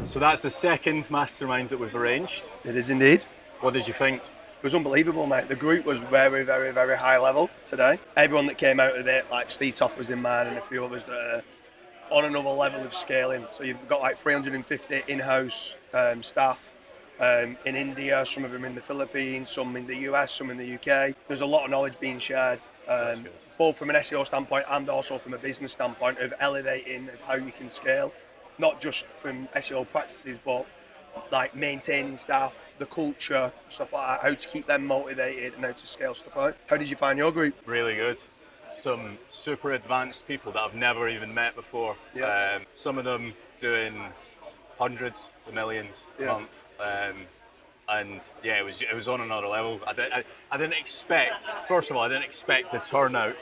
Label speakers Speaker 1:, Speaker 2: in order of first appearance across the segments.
Speaker 1: So that's the second mastermind that we've arranged.
Speaker 2: It is indeed.
Speaker 1: What did you think?
Speaker 2: It was unbelievable, mate. The group was very, very, very high level today. Everyone that came out of it, like Steve Toff was in mine and a few others that are on another level of scaling. So you've got like 350 in-house staff in India, some of them in the Philippines, some in the US, some in the UK. There's a lot of knowledge being shared, both from an SEO standpoint and also from a business standpoint of elevating of how you can scale, not just from SEO practices, but like maintaining staff, the culture, stuff like that, how to keep them motivated and how to scale stuff out. How did you find your group?
Speaker 1: Really good. Some super advanced people that I've never even met before.
Speaker 2: Yeah.
Speaker 1: Some of them doing hundreds of millions a month. And yeah, it was on another level. I didn't expect, first of all, I didn't expect the turnout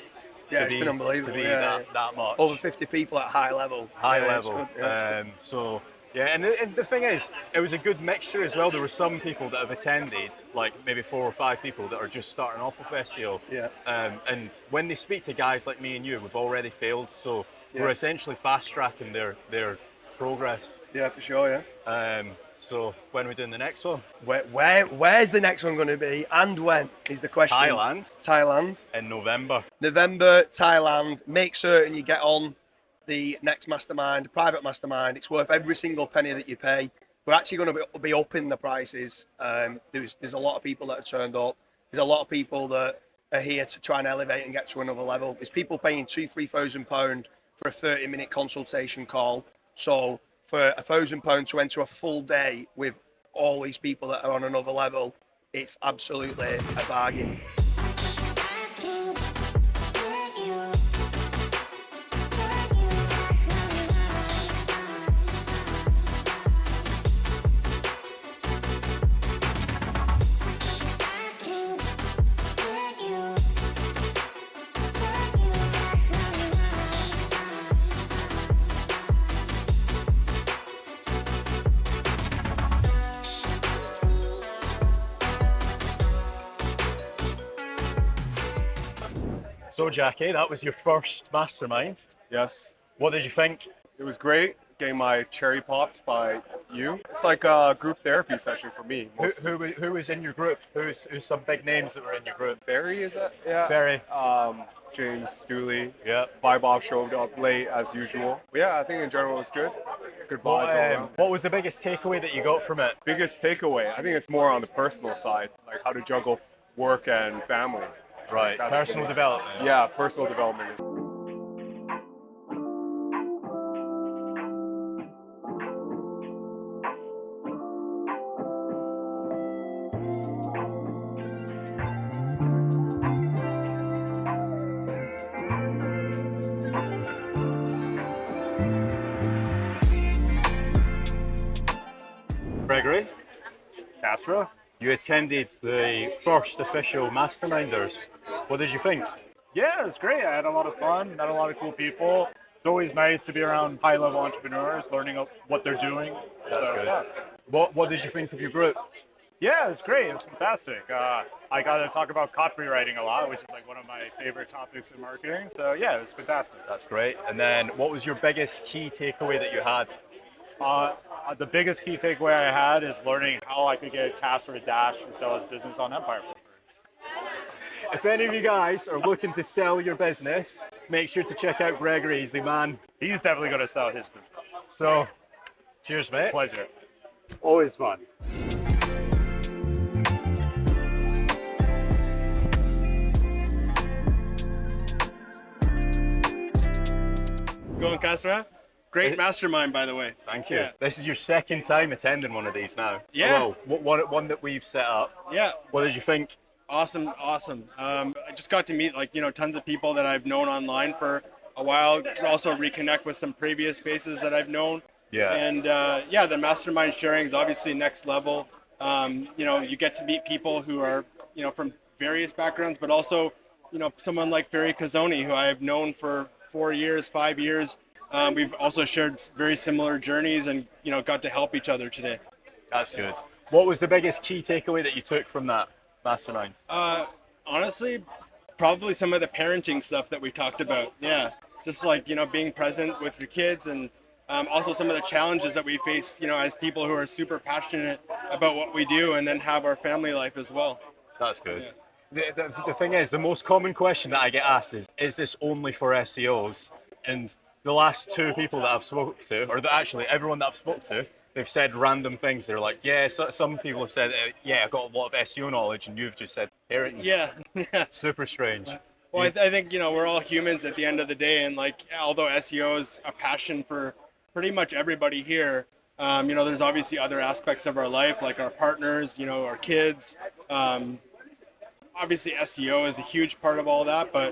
Speaker 2: it's been unbelievable.
Speaker 1: to be that much.
Speaker 2: Over 50 people at high level.
Speaker 1: High level.
Speaker 2: It's good. Yeah,
Speaker 1: so yeah, and the thing is, it was a good mixture as well. There were some people that have attended, like maybe 4 or 5 people that are just starting off with SEO.
Speaker 2: Yeah.
Speaker 1: And when they speak to guys like me and you, we've already failed, so we're essentially fast tracking their progress.
Speaker 2: Yeah, for sure. Yeah.
Speaker 1: So when are we doing the next one?
Speaker 2: Where's the next one going to be, and when is the question? Thailand.
Speaker 1: In November.
Speaker 2: Thailand. Make certain you get on the next mastermind, private mastermind. It's worth every single penny that you pay. We're actually going to be upping the prices. There's a lot of people that have turned up. There's a lot of people that are here to try and elevate and get to another level. There's people paying £2,000-3,000 for a 30-minute consultation call. So for £1,000 to enter a full day with all these people that are on another level, it's absolutely a bargain.
Speaker 1: So Jackie, that was your first mastermind.
Speaker 3: Yes.
Speaker 1: What did you think?
Speaker 3: It was great. Getting my cherry popped by you. It's like a group therapy session for me.
Speaker 1: Who was in your group? Who's some big names that were in your group?
Speaker 3: Barry, is that? Yeah.
Speaker 1: Barry.
Speaker 3: James Dooley.
Speaker 1: Yeah.
Speaker 3: Bob showed up late as usual. But yeah, I think in general it was good. Good vibes all around.
Speaker 1: What was the biggest takeaway that you got from it?
Speaker 3: Biggest takeaway, I think it's more on the personal side, like how to juggle work and family.
Speaker 1: Right. Personal development.
Speaker 3: Yeah, personal development.
Speaker 1: Gregory,
Speaker 3: Castro?
Speaker 1: you attended the first official Masterminders. What did you think?
Speaker 4: Yeah, it was great. I had a lot of fun, met a lot of cool people. It's always nice to be around high-level entrepreneurs, learning what they're doing.
Speaker 1: That's good.
Speaker 4: Yeah.
Speaker 1: What did you think of your group?
Speaker 4: Yeah, it was great. It was fantastic. I got to talk about copywriting a lot, which is like one of my favorite topics in marketing. So yeah, it was fantastic.
Speaker 1: That's great. And then what was your biggest key takeaway that you had?
Speaker 4: The biggest key takeaway I had is learning how I could get Casper to Dash and sell his business on Empire.
Speaker 1: If any of you guys are looking to sell your business, make sure to check out Gregory. He's the man.
Speaker 4: He's definitely going to sell his business.
Speaker 1: So, cheers, mate.
Speaker 4: Pleasure. Always fun.
Speaker 5: Going, Castro? Great mastermind, by the way.
Speaker 1: Thank you.
Speaker 5: Yeah.
Speaker 1: This is your second time attending one of these now.
Speaker 5: Yeah.
Speaker 1: Well, one that we've set up.
Speaker 5: Yeah.
Speaker 1: What did you think?
Speaker 5: Awesome. I just got to meet tons of people that I've known online for a while. Also reconnect with some previous faces that I've known.
Speaker 1: Yeah.
Speaker 5: And the mastermind sharing is obviously next level. You get to meet people who are from various backgrounds, but also someone like Ferry Kazoni, who I have known for 4 years, 5 years. We've also shared very similar journeys and got to help each other today.
Speaker 1: That's good. What was the biggest key takeaway that you took from that mastermind?
Speaker 5: Honestly, probably some of the parenting stuff that we talked about. Yeah, just like being present with your kids and Also some of the challenges that we face, as people who are super passionate about what we do and then have our family life as well.
Speaker 1: That's good.
Speaker 5: Yeah.
Speaker 1: The thing is, the most common question that I get asked is this only for SEOs? And the last two people that I've spoke to, or actually everyone that I've spoke to, they've said random things. They're like, yeah, some people have said, yeah, I got a lot of SEO knowledge, and you've just said parroting.
Speaker 5: Yeah.
Speaker 1: Super strange.
Speaker 5: Well, I think, we're all humans at the end of the day. And like, although SEO is a passion for pretty much everybody here, there's obviously other aspects of our life, like our partners, our kids. Obviously SEO is a huge part of all that, but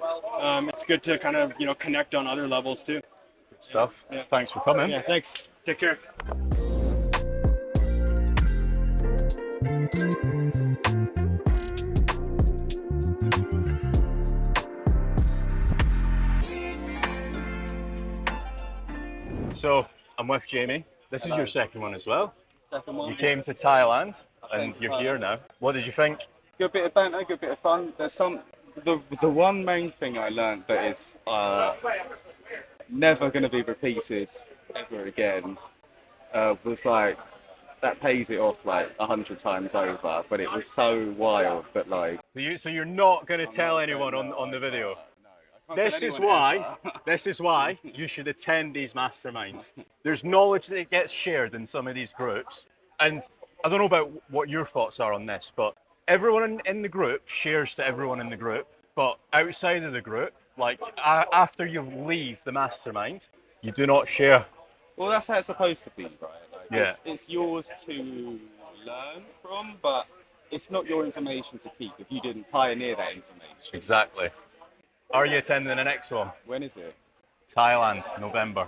Speaker 5: it's good to kind of, connect on other levels too.
Speaker 1: Good stuff.
Speaker 5: Yeah.
Speaker 1: Thanks for coming.
Speaker 5: Yeah, thanks. Take care.
Speaker 1: So I'm with Jamie. This is your second one as well.
Speaker 6: Second one.
Speaker 1: You came to Thailand and you're here now. What did you think?
Speaker 6: Good bit of banter, good bit of fun. There's the one main thing I learned that is never going to be repeated ever again was like that pays it off like 100 times over. But it was so wild that like.
Speaker 1: So you're not going to tell anyone on the video. This is why you should attend these masterminds. There's knowledge that gets shared in some of these groups, and I don't know about what your thoughts are on this, but everyone in the group shares to everyone in the group, but outside of the group, like after you leave the mastermind, you do not share.
Speaker 6: Well, that's how it's supposed to be, right? Like,
Speaker 1: Yeah.
Speaker 6: It's yours to learn from, but it's not your information to keep if you didn't pioneer that information.
Speaker 1: Exactly. Are you attending the next one?
Speaker 6: When is it?
Speaker 1: Thailand, November.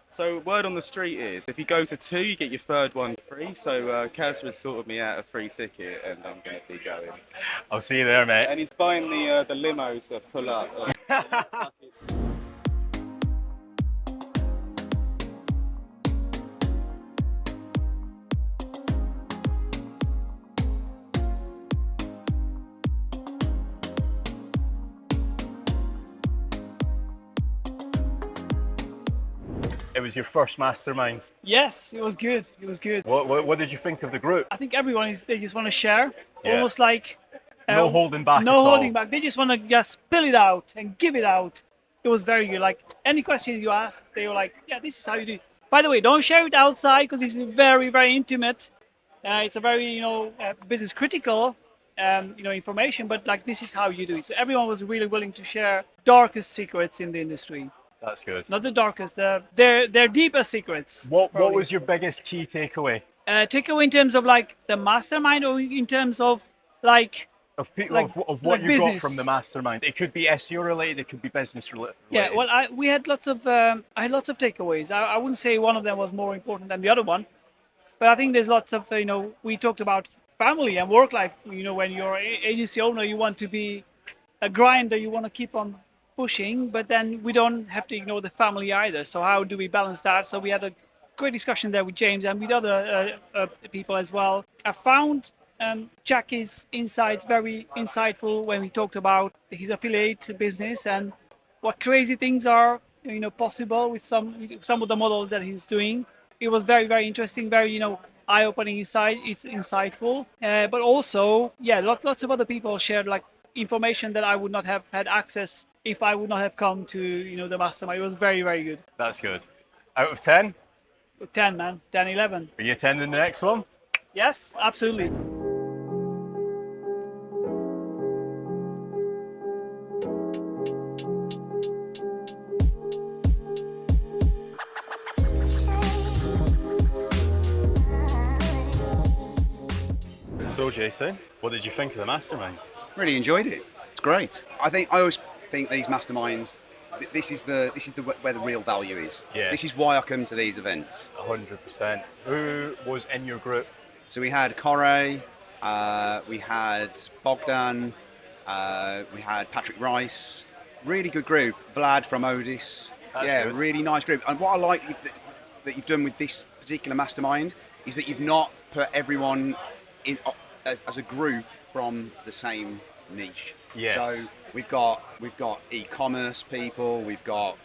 Speaker 6: So word on the street is, if you go to 2, you get your third one free. So Kaz has sorted me out a free ticket, and I'm going to be going.
Speaker 1: I'll see you there, mate.
Speaker 6: And he's buying the limo to pull up.
Speaker 1: It was your first mastermind.
Speaker 7: Yes, it was good. It was good.
Speaker 1: What did you think of the group?
Speaker 7: I think everyone they just want to share,
Speaker 1: Yeah.
Speaker 7: almost like
Speaker 1: No holding back
Speaker 7: no
Speaker 1: at all.
Speaker 7: holding back. They just want to just spill it out and give it out. It was very good. Like any questions you ask, they were like, "Yeah, this is how you do it." By the way, don't share it outside because it's very, very intimate. It's a very business critical information, but like this is how you do it. So everyone was really willing to share darkest secrets in the industry.
Speaker 1: That's good.
Speaker 7: Not the darkest, their deepest secrets.
Speaker 1: What
Speaker 7: probably.
Speaker 1: was your biggest key takeaway?
Speaker 7: Takeaway in terms of like the mastermind, or in terms of like
Speaker 1: Of people,
Speaker 7: like-
Speaker 1: of what
Speaker 7: like
Speaker 1: you
Speaker 7: business.
Speaker 1: got from the mastermind. It could be SEO related, it could be business related.
Speaker 7: yeah. Well, we had lots of I had lots of takeaways. I wouldn't say one of them was more important than the other one, but I think there's lots of we talked about family and work life. When you're an agency owner, you want to be a grinder. You want to keep on pushing, but then we don't have to ignore the family either. So how do we balance that? So we had a great discussion there with James and with other people as well. I found Jackie's insights very insightful when we talked about his affiliate business and what crazy things are possible with some of the models that he's doing. It was very, very interesting, very eye-opening insight. It's insightful, but also lots of other people shared like information that I would not have had access if I would not have come to the mastermind. It was very, very good.
Speaker 1: That's good. Out of 10,
Speaker 7: 10, man. 10, 11.
Speaker 1: are you attending the next one?
Speaker 7: Yes, absolutely.
Speaker 1: So, Jason, what did you think of the mastermind?
Speaker 8: Really enjoyed it. It's great. I always think these masterminds. This is where the real value is.
Speaker 1: Yeah.
Speaker 8: This is why I come to these events.
Speaker 1: 100%. Who was in your group?
Speaker 8: So we had Corey, we had Bogdan, we had Patrick Rice. Really good group. Vlad from Odis.
Speaker 1: That's good.
Speaker 8: Really nice group. And what I like that you've done with this particular mastermind is that you've not put everyone in as a group from the same niche.
Speaker 1: Yes.
Speaker 8: So we've got e-commerce people, we've got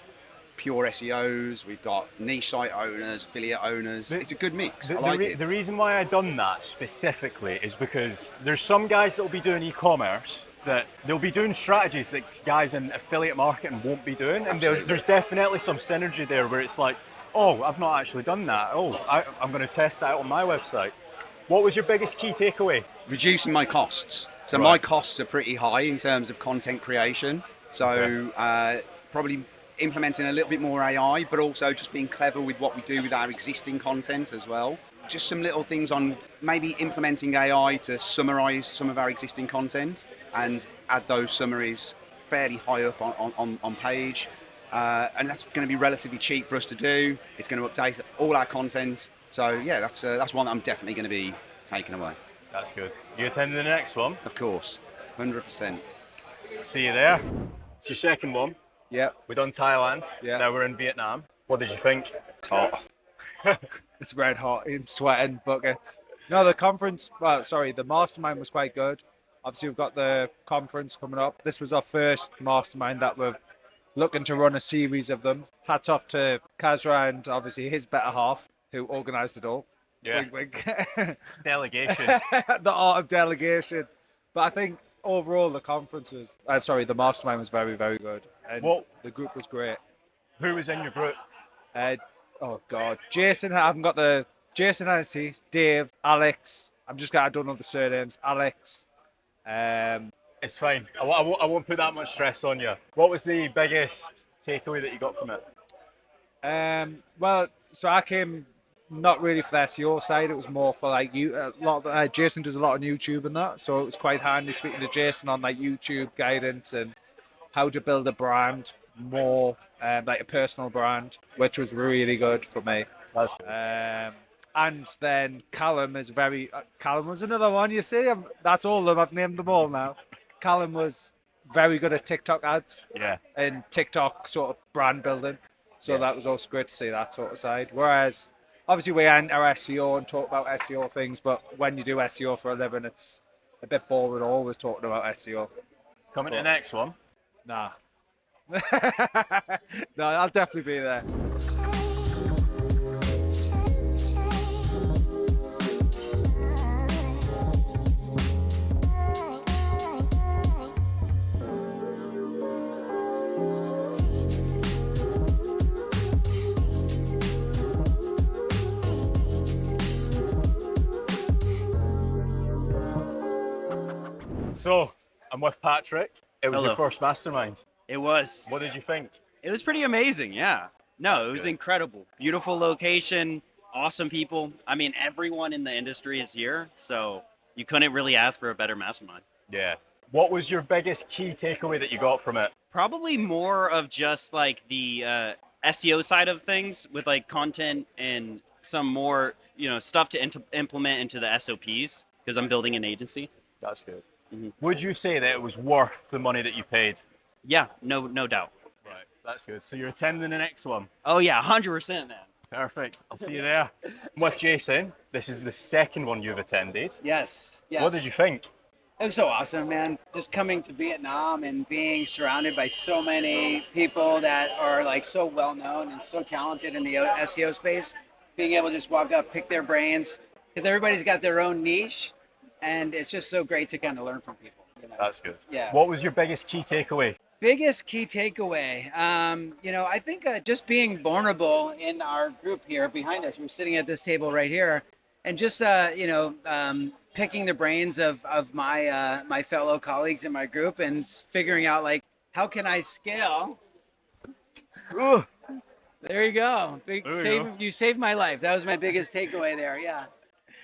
Speaker 8: pure SEOs, we've got niche site owners, affiliate owners. It's a good mix. I like it.
Speaker 1: The reason why I done that specifically is because there's some guys that will be doing e-commerce that they'll be doing strategies that guys in affiliate marketing won't be doing, and there's definitely some synergy there where it's like, oh, I've not actually done that. Oh, I'm going to test that out on my website. What was your biggest key takeaway?
Speaker 8: Reducing my costs. So
Speaker 1: Right.
Speaker 8: my costs are pretty high in terms of content creation. So probably implementing a little bit more AI, but also just being clever with what we do with our existing content as well. Just some little things on maybe implementing AI to summarize some of our existing content and add those summaries fairly high up on page. And that's going to be relatively cheap for us to do. It's going to update all our content. So yeah, that's one that I'm definitely going to be taking away.
Speaker 1: That's good. You attending the next one?
Speaker 8: Of course, 100%.
Speaker 1: See you there. It's your second one.
Speaker 9: Yeah,
Speaker 1: We done Thailand.
Speaker 9: Yeah.
Speaker 1: Now we're in Vietnam. What did you think?
Speaker 9: it's hot. It's red hot. I'm sweating buckets. No, the mastermind was quite good. Obviously, we've got the conference coming up. This was our first mastermind that we're looking to run a series of them. Hats off to Kazra and obviously his better half who organised it all.
Speaker 1: Yeah.
Speaker 9: Wink, wink.
Speaker 1: Delegation.
Speaker 9: The art of delegation. But I think overall the mastermind was very, very good. And the group was great.
Speaker 1: Who was in your group?
Speaker 9: Oh God, Jason. I haven't got the Jason Hennessy, Dave, Alex. I don't know the surnames. Alex.
Speaker 1: It's fine. I won't put that much stress on you. What was the biggest takeaway that you got from it?
Speaker 9: Well, so I came not really for the SEO side. It was more for like Jason does a lot on YouTube and that, so it was quite handy speaking to Jason on like YouTube guidance and how to build a brand more, like a personal brand, which was really good for me.
Speaker 1: That's good.
Speaker 9: And then Callum was another one. You see, that's all of them. I've named them all now. Callum was very good at TikTok ads.
Speaker 1: Yeah.
Speaker 9: And TikTok sort of brand building. So that was also great to see that sort of side. Whereas, obviously, we enter SEO and talk about SEO things, but when you do SEO for a living, it's a bit boring always talking about SEO.
Speaker 1: Coming to the next one.
Speaker 9: Nah. No, I'll definitely be there.
Speaker 1: So, I'm with Patrick. It was
Speaker 10: Hello.
Speaker 1: your first mastermind.
Speaker 10: It was.
Speaker 1: What did you think?
Speaker 10: It was pretty amazing, yeah. No,
Speaker 1: That's
Speaker 10: it was
Speaker 1: good.
Speaker 10: incredible. Beautiful location, awesome people. I mean, everyone in the industry is here, so you couldn't really ask for a better mastermind.
Speaker 1: Yeah. What was your biggest key takeaway that you got from it?
Speaker 10: Probably more of just like the SEO side of things with like content and some more, stuff to implement into the SOPs because I'm building an agency.
Speaker 1: That's good.
Speaker 10: Mhm.
Speaker 1: Would you say that it was worth the money that you paid?
Speaker 10: Yeah, no doubt.
Speaker 1: Right. That's good. So you're attending the next one.
Speaker 10: Oh yeah, 100%, man.
Speaker 1: Perfect. I'll see you there. I'm with Jason. This is the second one you've attended.
Speaker 11: Yes.
Speaker 1: What did you think?
Speaker 11: It was so awesome, man. Just coming to Vietnam and being surrounded by so many people that are like so well known and so talented in the SEO space. Being able to just walk up, pick their brains, because everybody's got their own niche, and it's just so great to kind of learn from people.
Speaker 1: That's good.
Speaker 11: Yeah.
Speaker 1: What was your biggest key takeaway?
Speaker 11: Biggest key takeaway, I think just being vulnerable in our group here behind us. We're sitting at this table right here, and just picking the brains of my my fellow colleagues in my group and figuring out like how can I scale.
Speaker 1: Ooh.
Speaker 11: There you go.
Speaker 1: There you go.
Speaker 11: You saved my life. That was my biggest takeaway there. Yeah.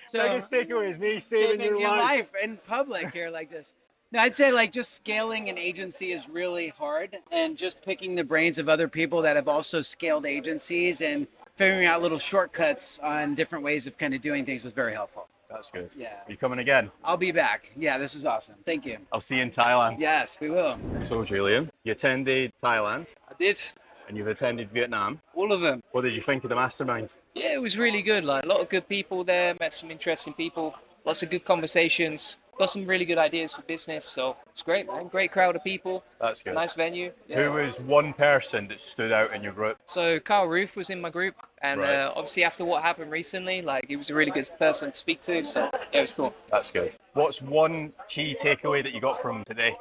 Speaker 11: So
Speaker 1: Biggest takeaway is me saving your life.
Speaker 11: in public here like this. No, I'd say like just scaling an agency is really hard, and just picking the brains of other people that have also scaled agencies and figuring out little shortcuts on different ways of kind of doing things was very helpful.
Speaker 1: That's good.
Speaker 11: Yeah.
Speaker 1: Are you coming again?
Speaker 11: I'll be back. Yeah, this is awesome. Thank you.
Speaker 1: I'll see you in Thailand.
Speaker 11: Yes, we will.
Speaker 1: So, Julian, you attended Thailand
Speaker 12: I did.
Speaker 1: and you've attended Vietnam.
Speaker 12: All of them.
Speaker 1: What did you think of the mastermind?
Speaker 12: Yeah, it was really good. Like a lot of good people there. Met some interesting people. Lots of good conversations. got some really good ideas for business. So it's great, man. Great crowd of people.
Speaker 1: That's good.
Speaker 12: Nice venue. Yeah.
Speaker 1: Who was one person that stood out in your group?
Speaker 12: So Carl Roof was in my group, and
Speaker 1: Right.
Speaker 12: obviously after what happened recently, like he was a really good person to speak to. So yeah, it was cool.
Speaker 1: That's good. What's one key takeaway that you got from today?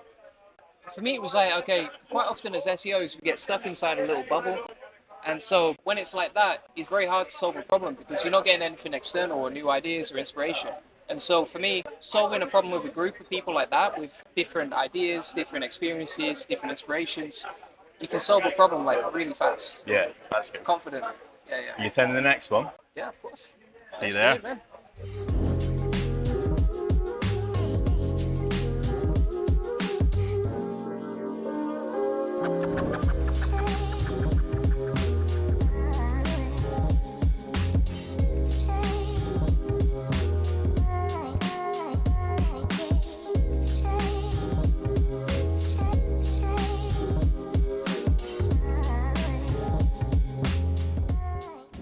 Speaker 12: For me, it was like, okay, quite often as SEOs, we get stuck inside a little bubble. And so when it's like that, it's very hard to solve a problem because you're not getting anything external or new ideas or inspiration. And so for me, solving a problem with a group of people like that, with different ideas, different experiences, different inspirations, you can solve a problem like really fast.
Speaker 1: Yeah, that's good.
Speaker 12: Confident. Yeah, yeah.
Speaker 1: You attend the next one?
Speaker 12: Yeah, of course.
Speaker 1: See you
Speaker 12: Let's
Speaker 1: there.
Speaker 12: do it, man.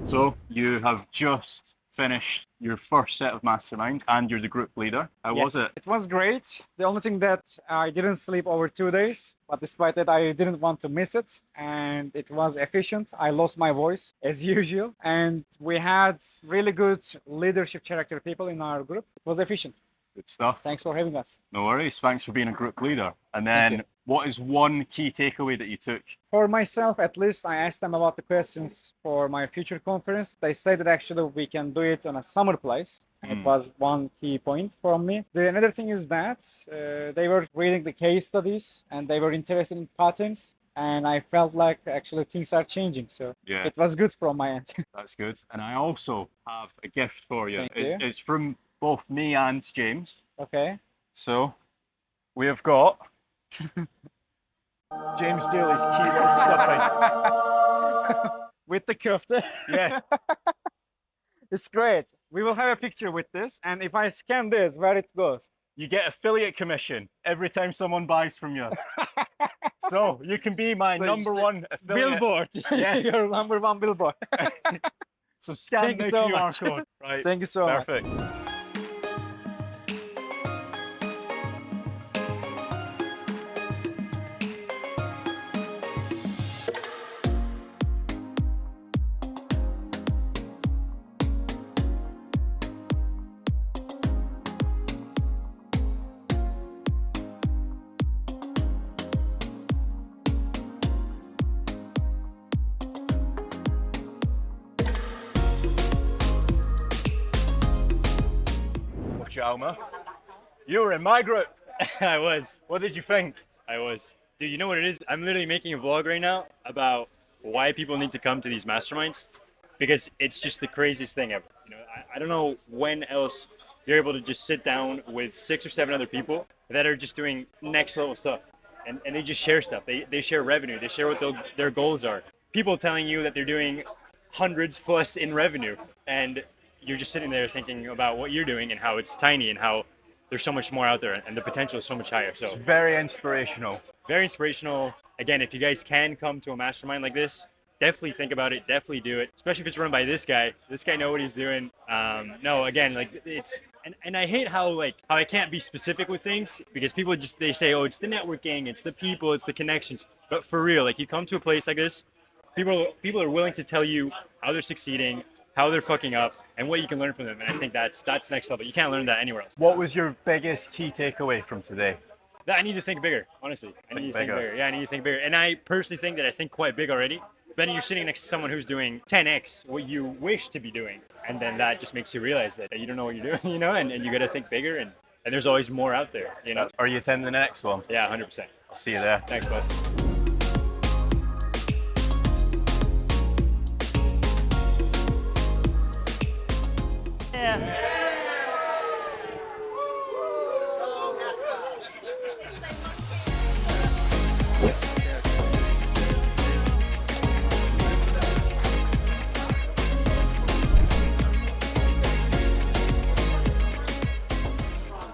Speaker 1: So you have just finished your first set of Mastermind and you're the group leader. How was it?
Speaker 13: It was great. The only thing that I didn't sleep over 2 days, but despite that, I didn't want to miss it. And it was efficient. I lost my voice as usual. And we had really good leadership character people in our group. It was efficient.
Speaker 1: Good stuff.
Speaker 13: Thanks for having us.
Speaker 1: No worries. Thanks for being a group leader. And then what is one key takeaway that you took?
Speaker 13: For myself, at least, I asked them about the questions for my future conference. They said that actually we can do it on a summer place. And it was one key point for me. The another thing is that they were reading the case studies and they were interested in patterns. And I felt like actually things are changing. So
Speaker 1: Yeah.
Speaker 13: it was good from my end.
Speaker 1: That's good. And I also have a gift for you.
Speaker 13: Thank you.
Speaker 1: It's from both me and James.
Speaker 13: Okay.
Speaker 1: So we have got James Daly's keyword stuffing.
Speaker 13: With the kofta.
Speaker 1: Yeah.
Speaker 13: It's great. We will have a picture with this. And if I scan this, where it goes?
Speaker 1: You get affiliate commission every time someone buys from you. So you can be my
Speaker 13: So
Speaker 1: number one affiliate.
Speaker 13: Billboard.
Speaker 1: Yes.
Speaker 13: Your number one billboard.
Speaker 1: So scan
Speaker 13: Thank
Speaker 1: the
Speaker 13: you so
Speaker 1: QR
Speaker 13: much.
Speaker 1: code. Right.
Speaker 13: Thank you so much.
Speaker 1: Perfect. Alma, you were in my group.
Speaker 14: I was.
Speaker 1: What did you think?
Speaker 14: I was. Dude, you know what it is? I'm literally making a vlog right now about why people need to come to these masterminds, because it's just the craziest thing ever. You know, I don't know when else you're able to just sit down with 6 or 7 other people that are just doing next level stuff, and they just share stuff. They share revenue. They share what their goals are. People telling you that they're doing hundreds plus in revenue, and you're just sitting there thinking about what you're doing and how it's tiny and how there's so much more out there and the potential is so much higher. So
Speaker 1: It's very inspirational.
Speaker 14: very inspirational. Again, if you guys can come to a mastermind like this, definitely think about it. Definitely do it, especially if it's run by this guy. This guy knows what he's doing. No, again, like it's, and I hate how I can't be specific with things because people they say, oh, it's the networking, it's the people, it's the connections. But for real, like you come to a place like this, people are willing to tell you how they're succeeding, how they're fucking up, and what you can learn from them. And I think that's next level. You can't learn that anywhere else.
Speaker 1: What was your biggest key takeaway from today?
Speaker 14: That I need to think bigger, honestly. I need to think bigger. Yeah, I need to think bigger. And I personally think that I think quite big already. But then you're sitting next to someone who's doing 10x what you wish to be doing. And then that just makes you realize that you don't know what you're doing, you know, and you got to think bigger. And there's always more out there, you know.
Speaker 1: Are you attending the next one?
Speaker 14: Yeah, 100%.
Speaker 1: I'll see you there.
Speaker 14: Thanks, boss.
Speaker 15: Yeah.